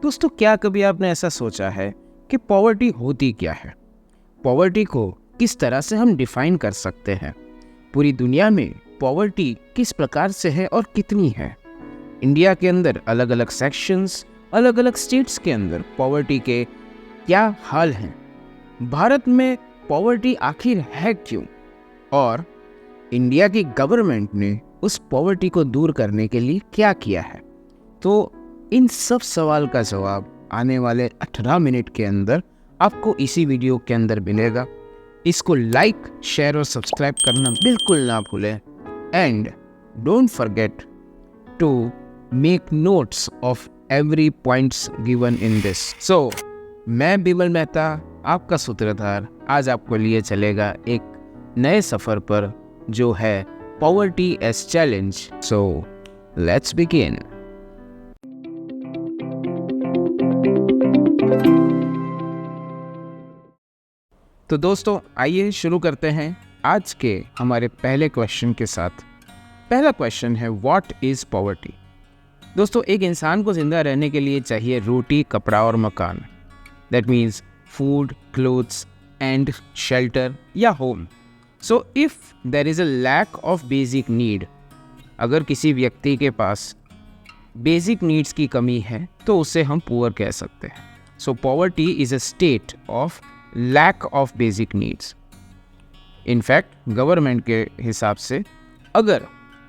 दोस्तों, क्या कभी आपने ऐसा सोचा है कि पॉवर्टी होती क्या है? पॉवर्टी को किस तरह से हम डिफाइन कर सकते हैं? पूरी दुनिया में पॉवर्टी किस प्रकार से है और कितनी है? इंडिया के अंदर अलग अलग सेक्शंस, अलग अलग स्टेट्स के अंदर पॉवर्टी के क्या हाल हैं? भारत में पॉवर्टी आखिर है क्यों? और इंडिया की गवर्नमेंट ने उस पॉवर्टी को दूर करने के लिए क्या किया है? तो इन सब सवाल का जवाब आने वाले 18 मिनट के अंदर आपको इसी वीडियो के अंदर मिलेगा। इसको लाइक, शेयर और सब्सक्राइब करना बिल्कुल ना भूलें। And don't forget to make notes of every points given in this. So मैं बिमल मेहता, आपका सूत्रधार, आज आपको लिए चलेगा एक नए सफ़र पर जो है poverty as challenge. So let's begin. तो दोस्तों, आइए शुरू करते हैं आज के हमारे पहले क्वेश्चन के साथ। पहला क्वेश्चन है, व्हाट इज़ पॉवर्टी? दोस्तों, एक इंसान को जिंदा रहने के लिए चाहिए रोटी, कपड़ा और मकान। That means food, clothes and shelter या home. So if there is a lack of basic need, अगर किसी व्यक्ति के पास बेसिक नीड्स की कमी है तो उसे हम पुअर कह सकते हैं। So poverty is a state of lack of basic needs. In fact government के हिसाब से, अगर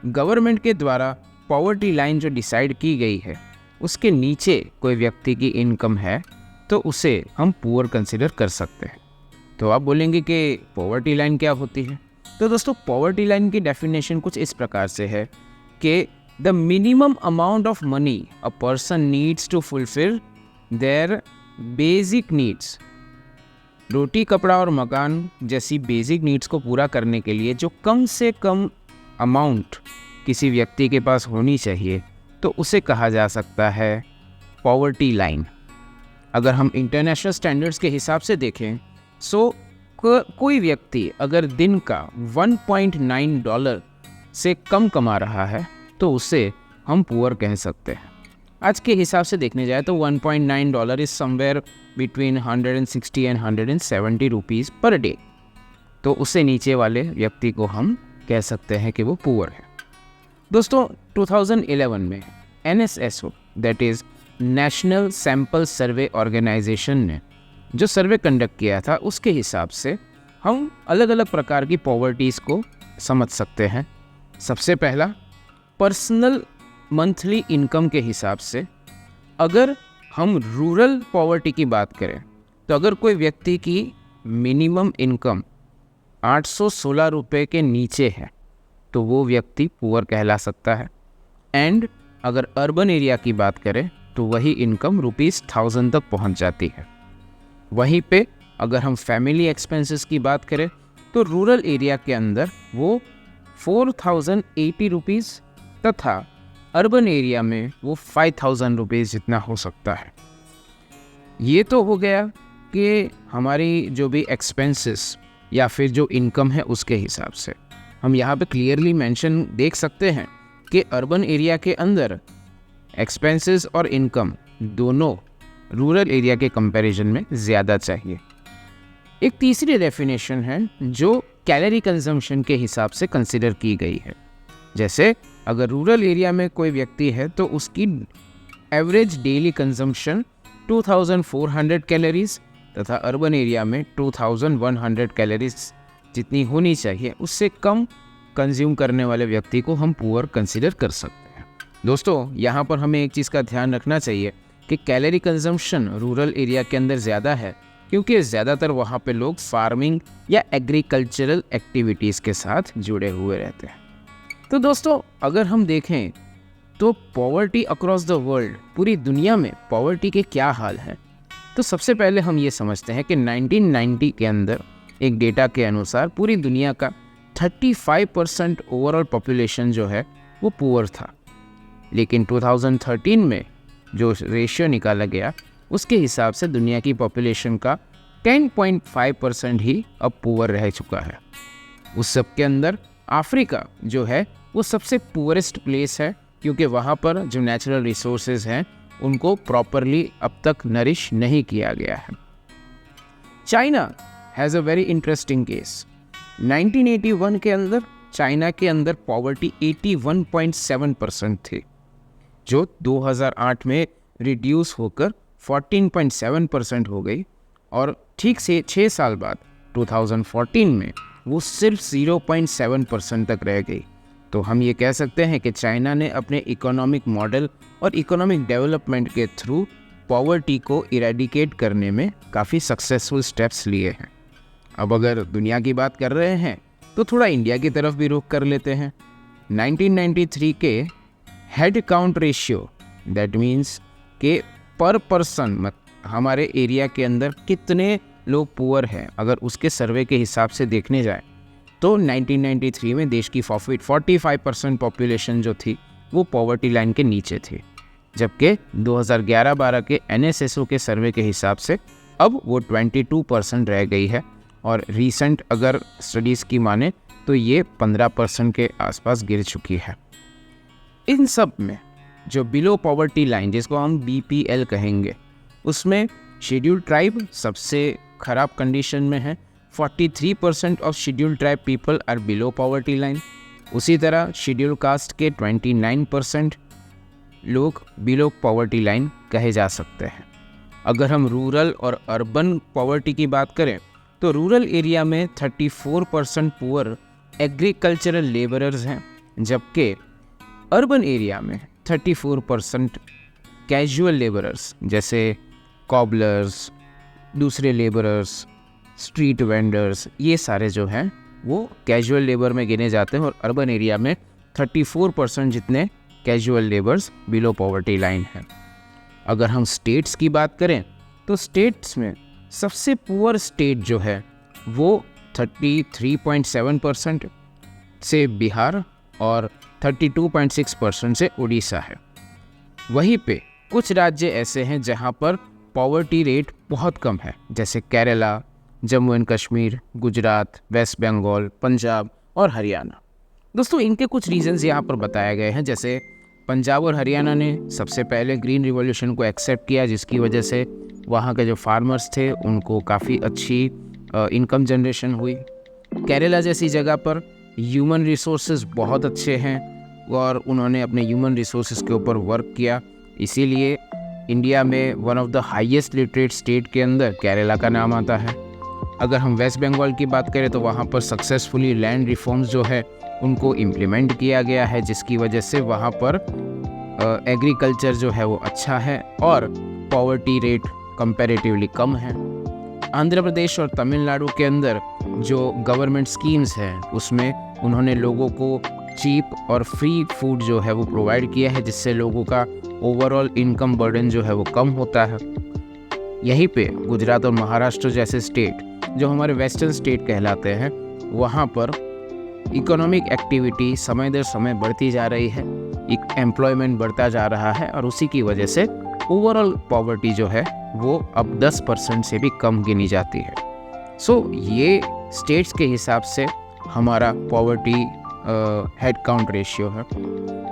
गवर्नमेंट के द्वारा पॉवर्टी लाइन जो डिसाइड की गई है उसके नीचे कोई व्यक्ति की इनकम है तो उसे हम पुअर कंसिडर कर सकते हैं। तो आप बोलेंगे कि पॉवर्टी लाइन क्या होती है? तो दोस्तों, पॉवर्टी लाइन की डेफिनेशन कुछ इस प्रकार से है कि the minimum amount of money a person needs to fulfil their basic needs. रोटी, कपड़ा और मकान जैसी बेसिक नीड्स को पूरा करने के लिए जो कम से कम अमाउंट किसी व्यक्ति के पास होनी चाहिए तो उसे कहा जा सकता है पॉवर्टी लाइन। अगर हम इंटरनेशनल स्टैंडर्ड्स के हिसाब से देखें, सो कोई व्यक्ति अगर दिन का $1.9 से कम कमा रहा है तो उसे हम पुअर कह सकते हैं। आज के हिसाब से देखने जाए तो $1.9 is somewhere between 160 and 170 rupees per day. तो उससे नीचे वाले व्यक्ति को हम कह सकते हैं कि वो पुअर है। दोस्तों, 2011 में NSSO that is national sample survey organisation ने जो सर्वे कंडक्ट किया था उसके हिसाब से हम अलग अलग प्रकार की पॉवर्टीज़ को समझ सकते हैं। सबसे पहला, पर्सनल मंथली इनकम के हिसाब से अगर हम रूरल पॉवर्टी की बात करें तो अगर कोई व्यक्ति की मिनिमम इनकम 816 रुपये के नीचे है तो वो व्यक्ति पुअर कहला सकता है। एंड अगर अर्बन एरिया की बात करें तो वही इनकम ₹1000 तक पहुंच जाती है। वहीं पे अगर हम फैमिली एक्सपेंसेस की बात करें तो रूरल एरिया के अंदर वो 4080 रुपीज़ तथा अर्बन एरिया में वो 5000 रुपीज़ जितना हो सकता है। ये तो हो गया कि हमारी जो भी एक्सपेंसेस या फिर जो इनकम है उसके हिसाब से। हम यहाँ पे क्लियरली मेंशन देख सकते हैं कि अर्बन एरिया के अंदर एक्सपेंसेस और इनकम दोनों रूरल एरिया के कंपैरिजन में ज़्यादा चाहिए। एक तीसरी डेफिनेशन है जो कैलोरी कंजम्पशन के हिसाब से कंसिडर की गई है। जैसे अगर रूरल एरिया में कोई व्यक्ति है तो उसकी एवरेज डेली कंजम्पशन 2400 कैलोरीज तथा अर्बन एरिया में 2100 कैलोरीज जितनी होनी चाहिए, उससे कम कंज्यूम करने वाले व्यक्ति को हम पुअर कंसिडर कर सकते हैं। दोस्तों, यहाँ पर हमें एक चीज़ का ध्यान रखना चाहिए कि कैलोरी कंजम्पशन रूरल एरिया के अंदर ज़्यादा है क्योंकि ज़्यादातर वहाँ पे लोग फार्मिंग या एग्रीकल्चरल एक्टिविटीज़ के साथ जुड़े हुए रहते हैं। तो दोस्तों, अगर हम देखें तो पॉवर्टी अक्रॉस द वर्ल्ड, पूरी दुनिया में पॉवर्टी के क्या हाल हैं, तो सबसे पहले हम ये समझते हैं कि 1990 के अंदर एक डेटा के अनुसार पूरी दुनिया का 35% ओवरऑल पॉपुलेशन जो है वो पुअर था। लेकिन 2013 में जो रेशियो निकाला गया उसके हिसाब से दुनिया की पॉपुलेशन का 10.5% ही अब पुअर रह चुका है। उस सब के अंदर अफ्रीका जो है वो सबसे पुअरेस्ट प्लेस है क्योंकि वहाँ पर जो नेचुरल रिसोर्सेज हैं उनको प्रॉपरली अब तक नरिश नहीं किया गया है। China has a very interesting case. 1981 के अंदर चाइना के अंदर पॉवर्टी 81.7% थी, जो 2008 में रिड्यूस होकर 14.7% हो गई, और ठीक से 6 साल बाद 2014 में वो सिर्फ 0.7% तक रह गई। तो हम ये कह सकते हैं कि चाइना ने अपने इकोनॉमिक मॉडल और इकोनॉमिक डेवलपमेंट के थ्रू पॉवर्टी को इरेडिकेट करने में काफ़ी सक्सेसफुल स्टेप्स लिए हैं। अब अगर दुनिया की बात कर रहे हैं तो थोड़ा इंडिया की तरफ भी रुख कर लेते हैं। 1993 के head count ratio, that means के पर पर्सन हमारे एरिया के अंदर कितने लोग पुअर हैं, अगर उसके सर्वे के हिसाब से देखने जाए तो 1993 में देश की 45% पॉपुलेशन जो थी वो पॉवर्टी लाइन के नीचे थी, जबकि 2011-12 के NSSO के सर्वे के हिसाब से अब वो 22% रह गई है, और रीसेंट अगर स्टडीज़ की माने तो ये 15% के आसपास गिर चुकी है। इन सब में जो बिलो पॉवर्टी लाइन, जिसको हम BPL कहेंगे, उसमें शेड्यूल ट्राइब सबसे ख़राब कंडीशन में है। 43% of schedule tribe people are below poverty line. उसी तरह शेड्यूल कास्ट के 29% लोग बिलो पॉवर्टी लाइन कहे जा सकते हैं। अगर हम रूरल और अर्बन पॉवर्टी की बात करें तो रूरल एरिया में 34% पुअर एग्रीकल्चरल लेबरर्स हैं, जबकि अर्बन एरिया में 34% कैजुअल लेबरर्स जैसे कॉबलर्स, दूसरे लेबरर्स, स्ट्रीट वेंडर्स, ये सारे जो हैं वो कैजुअल लेबर में गिने जाते हैं, और अर्बन एरिया में 34% जितने casual labours below poverty line हैं। अगर हम स्टेट्स की बात करें तो स्टेट्स में सबसे पुअर स्टेट जो है वो 33.7% से बिहार और 32.6% से उड़ीसा है। वहीं पे कुछ राज्य ऐसे हैं जहां पर पॉवर्टी रेट बहुत कम है, जैसे केरला, जम्मू एंड कश्मीर, गुजरात, वेस्ट बंगाल, पंजाब और हरियाणा। दोस्तों, इनके कुछ रीजंस यहाँ पर बताए गए हैं। जैसे पंजाब और हरियाणा ने सबसे पहले ग्रीन रिवॉल्यूशन को एक्सेप्ट किया, जिसकी वजह से वहाँ के जो फार्मर्स थे उनको काफ़ी अच्छी इनकम जनरेशन हुई। केरला जैसी जगह पर ह्यूमन रिसोर्सेज बहुत अच्छे हैं और उन्होंने अपने ह्यूमन रिसोर्सेज के ऊपर वर्क किया, इसीलिए इंडिया में one of the highest literate state के अंदर केरला का नाम आता है। अगर हम वेस्ट बंगाल की बात करें तो वहाँ पर सक्सेसफुली लैंड रिफॉर्म्स जो है उनको इम्प्लीमेंट किया गया है, जिसकी वजह से वहाँ पर एग्रीकल्चर जो है वो अच्छा है और पॉवर्टी रेट कंपैरेटिवली कम है। आंध्र प्रदेश और तमिलनाडु के अंदर जो गवर्नमेंट स्कीम्स हैं उसमें उन्होंने लोगों को चीप और फ्री फूड जो है वो प्रोवाइड किया है, जिससे लोगों का ओवरऑल इनकम बर्डन जो है वो कम होता है। यहीं पे गुजरात और महाराष्ट्र जैसे स्टेट जो हमारे वेस्टर्न स्टेट कहलाते हैं, वहाँ पर इकोनॉमिक एक्टिविटी समय दर समय बढ़ती जा रही है, एक एम्प्लॉयमेंट बढ़ता जा रहा है और उसी की वजह से ओवरऑल पॉवर्टी जो है वो अब 10% से भी कम गिनी जाती है। ये स्टेट्स के हिसाब से हमारा पॉवर्टी हेड काउंट रेशियो है।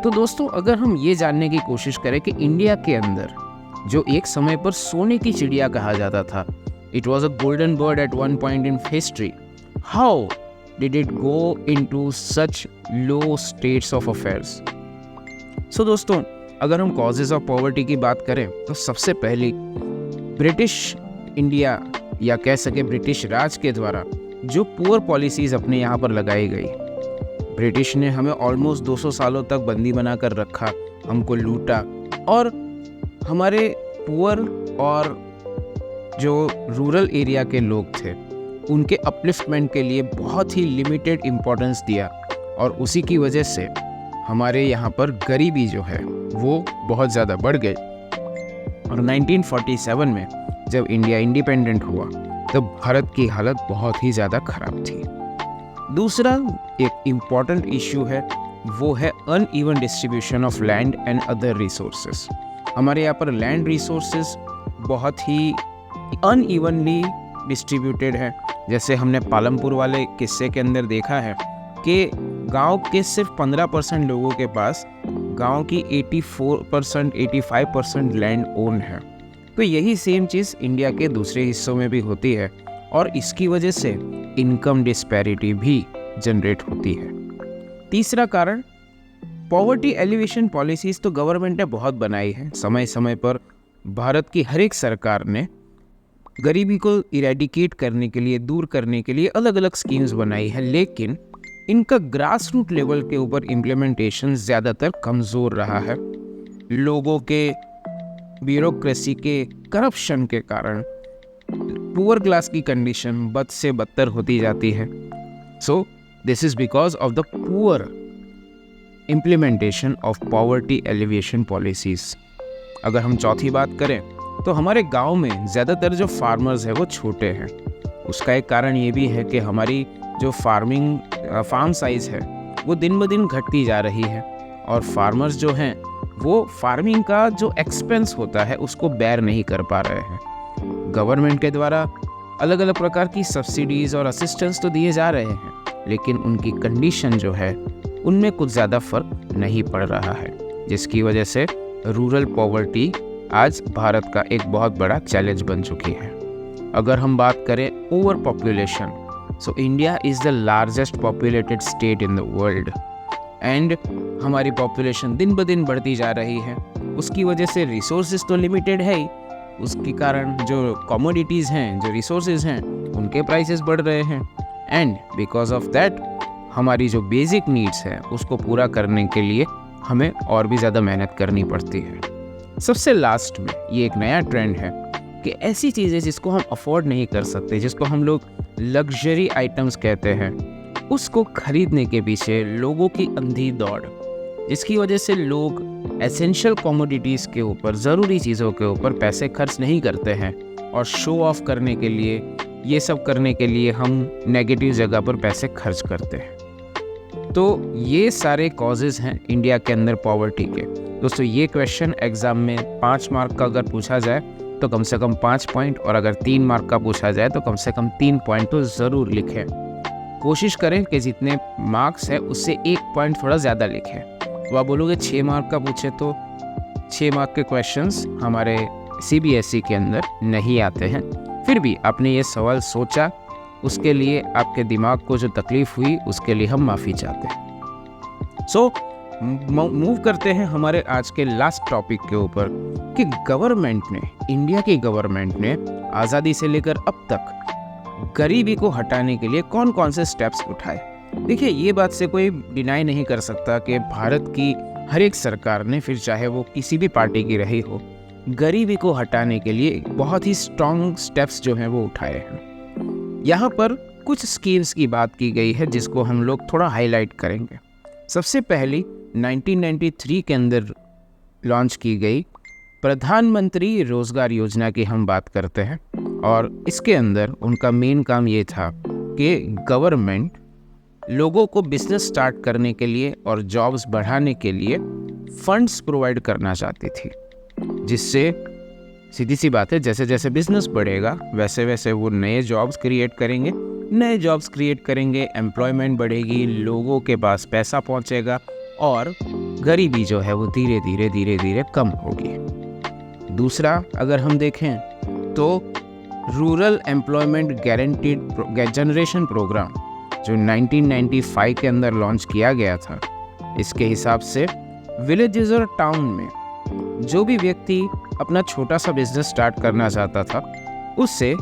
तो दोस्तों, अगर हम ये जानने की कोशिश करें कि इंडिया के अंदर जो एक समय पर सोने की चिड़िया कहा जाता था, it was a golden bird at one point in history, how did it go into such low states of affairs? दोस्तों, अगर हम कॉजेज ऑफ पॉवर्टी की बात करें तो सबसे पहली ब्रिटिश इंडिया या कह सके ब्रिटिश राज के द्वारा जो पुअर पॉलिसीज़ अपने यहाँ पर लगाई गई। ब्रिटिश ने हमें ऑलमोस्ट 200 सालों तक बंदी बना कर रखा, हमको लूटा और हमारे पुअर और जो रूरल एरिया के लोग थे उनके अपलिफ्टमेंट के लिए बहुत ही लिमिटेड इम्पोर्टेंस दिया और उसी की वजह से हमारे यहाँ पर गरीबी जो है वो बहुत ज़्यादा बढ़ गई। और 1947 में जब इंडिया इंडिपेंडेंट हुआ तब भारत की हालत बहुत ही ज़्यादा खराब थी। दूसरा एक इम्पॉर्टेंट इशू है, वो है uneven distribution of land and other resources. हमारे यहाँ पर लैंड रिसोर्सेज बहुत ही अनइवनली डिस्ट्रीब्यूटेड है। जैसे हमने पालमपुर वाले किस्से के अंदर देखा है कि गांव के सिर्फ 15% लोगों के पास गांव की 84% 85% लैंड ओन है। तो यही सेम चीज़ इंडिया के दूसरे हिस्सों में भी होती है और इसकी वजह से इनकम डिस्पैरिटी भी जनरेट होती है। तीसरा कारण, पॉवर्टी एलिवेशन पॉलिसीज़ तो गवर्नमेंट ने बहुत बनाई है। समय समय पर भारत की हर एक सरकार ने गरीबी को इरेडिकेट करने के लिए, दूर करने के लिए अलग अलग स्कीम्स बनाई है, लेकिन इनका ग्रास रूट लेवल के ऊपर इम्प्लीमेंटेशन ज़्यादातर कमज़ोर रहा है। लोगों के ब्यूरोक्रेसी के, करप्शन के कारण पुअर क्लास की कंडीशन बद से बदतर होती जाती है। So this is because of the poor implementation of poverty alleviation policies. अगर हम चौथी बात करें तो हमारे गांव में ज़्यादातर जो फार्मर्स है वो छोटे हैं। उसका एक कारण ये भी है कि हमारी जो फार्म साइज़ है वो दिन ब दिन घटती जा रही है और फार्मर्स जो हैं वो फार्मिंग का जो एक्सपेंस होता है उसको बेयर नहीं कर पा रहे हैं। गवर्नमेंट के द्वारा अलग अलग प्रकार की सब्सिडीज़ और असिस्टेंस तो दिए जा रहे हैं, लेकिन उनकी कंडीशन जो है उनमें कुछ ज़्यादा फर्क नहीं पड़ रहा है, जिसकी वजह से रूरल पॉवर्टी आज भारत का एक बहुत बड़ा चैलेंज बन चुकी है। अगर हम बात करें over population, so India is the largest populated state in the world and हमारी पॉपुलेशन दिन ब दिन बढ़ती जा रही है। उसकी वजह से रिसोर्सेज तो लिमिटेड है ही, उसके कारण जो कमोडिटीज़ हैं, जो रिसोर्सेज हैं, उनके प्राइसेस बढ़ रहे हैं एंड बिकॉज ऑफ दैट हमारी जो बेसिक नीड्स है उसको पूरा करने के लिए हमें और भी ज़्यादा मेहनत करनी पड़ती है। सबसे लास्ट में ये एक नया ट्रेंड है कि ऐसी चीज़ें जिसको हम अफोर्ड नहीं कर सकते, जिसको हम लोग लग्जरी आइटम्स कहते हैं, उसको खरीदने के पीछे लोगों की अंधी दौड़, जिसकी वजह से लोग एसेंशियल कमोडिटीज़ के ऊपर, ज़रूरी चीज़ों के ऊपर पैसे खर्च नहीं करते हैं और शो ऑफ करने के लिए, ये सब करने के लिए हम नेगेटिव जगह पर पैसे खर्च करते हैं। तो ये सारे कॉजेज़ हैं इंडिया के अंदर पॉवर्टी के। दोस्तों ये क्वेश्चन एग्ज़ाम में 5 मार्क का अगर पूछा जाए तो कम से कम 5 पॉइंट, और अगर 3 मार्क का पूछा जाए तो कम से कम 3 पॉइंट तो ज़रूर लिखें। कोशिश करें कि जितने मार्क्स है उससे 1 पॉइंट थोड़ा ज़्यादा लिखें। तो आप बोलोगे 6 मार्क का पूछे तो 6 मार्क के क्वेश्चंस हमारे CBSE के अंदर नहीं आते हैं। फिर भी आपने ये सवाल सोचा, उसके लिए आपके दिमाग को जो तकलीफ़ हुई उसके लिए हम माफ़ी चाहते हैं। सो मूव करते हैं हमारे आज के लास्ट टॉपिक के ऊपर कि गवर्नमेंट ने, इंडिया की गवर्नमेंट ने आज़ादी से लेकर अब तक गरीबी को हटाने के लिए कौन कौन से स्टेप्स उठाए। देखिए ये बात से कोई डिनाई नहीं कर सकता कि भारत की हर एक सरकार ने, फिर चाहे वो किसी भी पार्टी की रही हो, गरीबी को हटाने के लिए बहुत ही स्ट्रॉन्ग स्टेप्स जो हैं वो उठाए हैं। यहाँ पर कुछ स्कीम्स की बात की गई है जिसको हम लोग थोड़ा हाईलाइट करेंगे। सबसे पहली 1993 के अंदर लॉन्च की गई प्रधानमंत्री रोजगार योजना की हम बात करते हैं, और इसके अंदर उनका मेन काम ये था कि गवर्नमेंट लोगों को बिजनेस स्टार्ट करने के लिए और जॉब्स बढ़ाने के लिए फंड्स प्रोवाइड करना चाहती थी, जिससे सीधी सी बात है जैसे जैसे बिजनेस बढ़ेगा वैसे वैसे वो नए जॉब्स क्रिएट करेंगे, एम्प्लॉयमेंट बढ़ेगी, लोगों के पास पैसा पहुंचेगा और गरीबी जो है वो धीरे धीरे कम होगी। दूसरा अगर हम देखें तो rural employment guaranteed generation programme जो 1995 के अंदर लॉन्च किया गया था, इसके हिसाब से विलेजेस और टाउन में जो भी व्यक्ति अपना छोटा सा बिजनेस स्टार्ट करना चाहता था उससे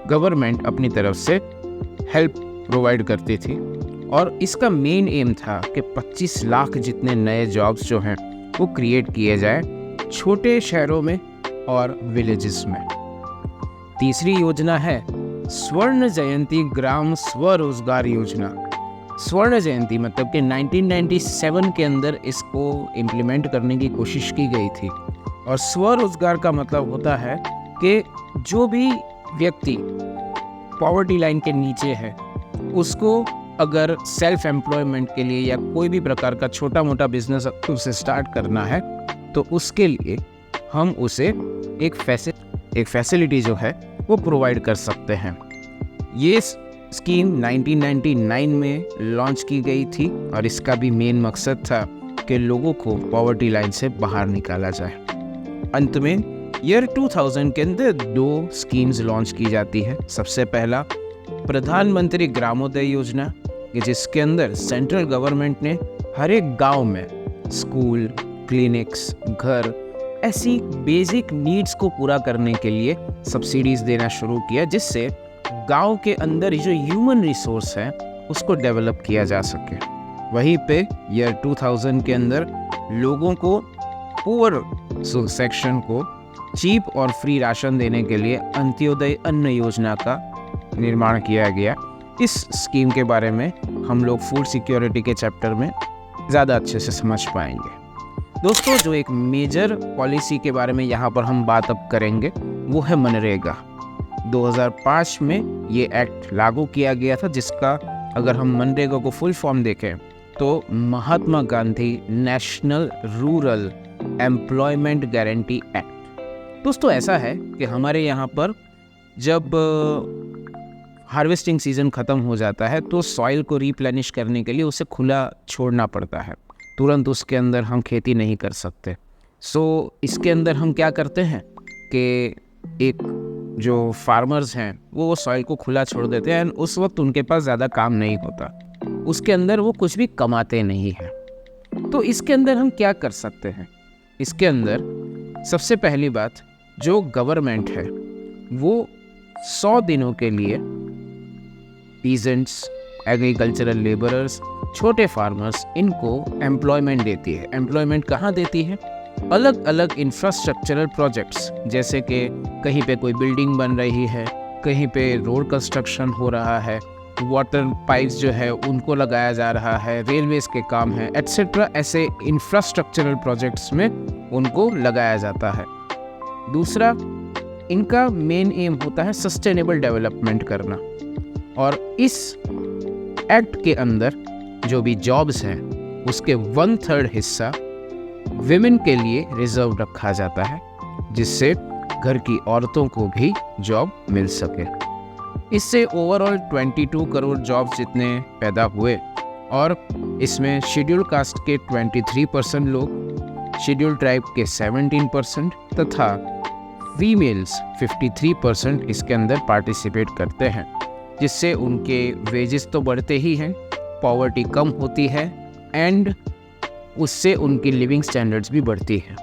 गवर्नमेंट अपनी तरफ से हेल्प प्रोवाइड करती थी, और इसका मेन एम था कि 25 लाख जितने नए जॉब्स जो हैं वो क्रिएट किए जाए छोटे शहरों में और विलेजेस में। तीसरी योजना है स्वर्ण जयंती ग्राम स्वरोजगार योजना। स्वर्ण जयंती मतलब कि 1997 के अंदर इसको इम्प्लीमेंट करने की कोशिश की गई थी, और स्वरोजगार का मतलब होता है कि जो भी व्यक्ति पॉवर्टी लाइन के नीचे है उसको अगर सेल्फ एम्प्लॉयमेंट के लिए या कोई भी प्रकार का छोटा मोटा बिजनेस उसे स्टार्ट करना है तो उसके लिए हम उसे एक फैसिलिटी जो है वो प्रोवाइड कर सकते हैं। ये स्कीम 1999 में लॉन्च की गई थी और इसका भी मेन मकसद था कि लोगों को पॉवर्टी लाइन से बाहर निकाला जाए। अंत में ईयर 2000 के अंदर 2 स्कीम्स लॉन्च की जाती है। सबसे पहला प्रधानमंत्री ग्रामोदय योजना, जिसके अंदर सेंट्रल गवर्नमेंट ने हर एक गांव में स्कूल, क्लिनिक्स, घर, ऐसी बेसिक नीड्स को पूरा करने के लिए सब्सिडीज देना शुरू किया, जिससे गांव के अंदर जो ह्यूमन रिसोर्स है उसको डेवलप किया जा सके। वहीं पे ईयर 2000 के अंदर लोगों को, पुअर सेक्शन को चीप और फ्री राशन देने के लिए अंत्योदय अन्न योजना का निर्माण किया गया। इस स्कीम के बारे में हम लोग फूड सिक्योरिटी के चैप्टर में ज़्यादा अच्छे से समझ पाएंगे। दोस्तों, जो एक मेजर पॉलिसी के बारे में यहाँ पर हम बात अब करेंगे वो है मनरेगा। 2005 में ये एक्ट लागू किया गया था, जिसका अगर हम मनरेगा को फुल फॉर्म देखें तो Mahatma Gandhi National Rural Employment Guarantee Act. दोस्तों, ऐसा है कि हमारे यहाँ पर जब हार्वेस्टिंग सीजन ख़त्म हो जाता है तो सॉइल को रिप्लेनिश करने के लिए उसे खुला छोड़ना पड़ता है, तुरंत उसके अंदर हम खेती नहीं कर सकते। इसके अंदर हम क्या करते हैं कि एक जो फार्मर्स हैं वो सॉइल को खुला छोड़ देते हैं, उस वक्त उनके पास ज़्यादा काम नहीं होता, उसके अंदर वो कुछ भी कमाते नहीं हैं। तो इसके अंदर हम क्या कर सकते हैं? इसके अंदर सबसे पहली बात, जो गवर्नमेंट है वो 100 दिनों के लिए पीजेंट्स, एग्रीकल्चरल लेबरर्स, छोटे फार्मर्स, इनको एम्प्लॉयमेंट देती है। एम्प्लॉयमेंट कहाँ देती है? अलग अलग इंफ्रास्ट्रक्चरल प्रोजेक्ट्स, जैसे कि कहीं पे कोई बिल्डिंग बन रही है, कहीं पे रोड कंस्ट्रक्शन हो रहा है, वाटर पाइप्स जो है उनको लगाया जा रहा है, रेलवेज के काम है, एट्सेट्रा। ऐसे इंफ्रास्ट्रक्चरल प्रोजेक्ट्स में उनको लगाया जाता है। दूसरा, इनका मेन एम होता है सस्टेनेबल डेवलपमेंट करना, और इस एक्ट के अंदर जो भी जॉब्स हैं उसके 1/3 हिस्सा विमेन के लिए रिजर्व रखा जाता है, जिससे घर की औरतों को भी जॉब मिल सके। इससे ओवरऑल 22 करोड़ जॉब्स जितने पैदा हुए, और इसमें शेड्यूल कास्ट के 23% लोग, शेड्यूल ट्राइब के 17% तथा फीमेल्स 53% इसके अंदर पार्टिसिपेट करते हैं, जिससे उनके वेजेस तो बढ़ते ही हैं, पॉवर्टी कम होती है, एंड उससे उनकी लिविंग स्टैंडर्ड्स भी बढ़ती हैं।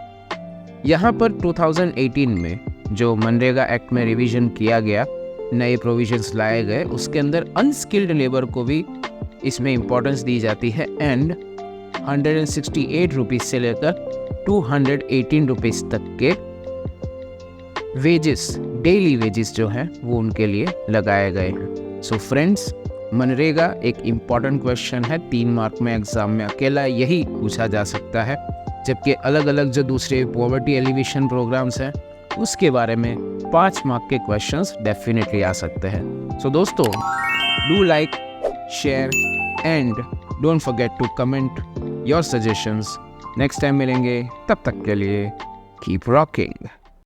यहाँ पर 2018 में जो मनरेगा एक्ट में रिवीजन किया गया, नए प्रोविजंस लाए गए, उसके अंदर अनस्किल्ड लेबर को भी इसमें इम्पोर्टेंस दी जाती है, एंड 168 रुपीज़ से लेकर 218 रुपीज़ तक के वेजेस, डेली वेजेस जो हैं वो उनके लिए लगाए गए हैं। सो फ्रेंड्स, मनरेगा एक इम्पॉर्टेंट क्वेश्चन है, 3 मार्क में एग्जाम में अकेला यही पूछा जा सकता है, जबकि अलग अलग जो दूसरे पॉवर्टी एलिवेशन प्रोग्राम्स हैं उसके बारे में 5 मार्क के क्वेश्चंस डेफिनेटली आ सकते हैं। सो दोस्तों, do like, share and don't forget to comment your suggestions. Next time मिलेंगे, तब तक के लिए कीप रॉकिंग।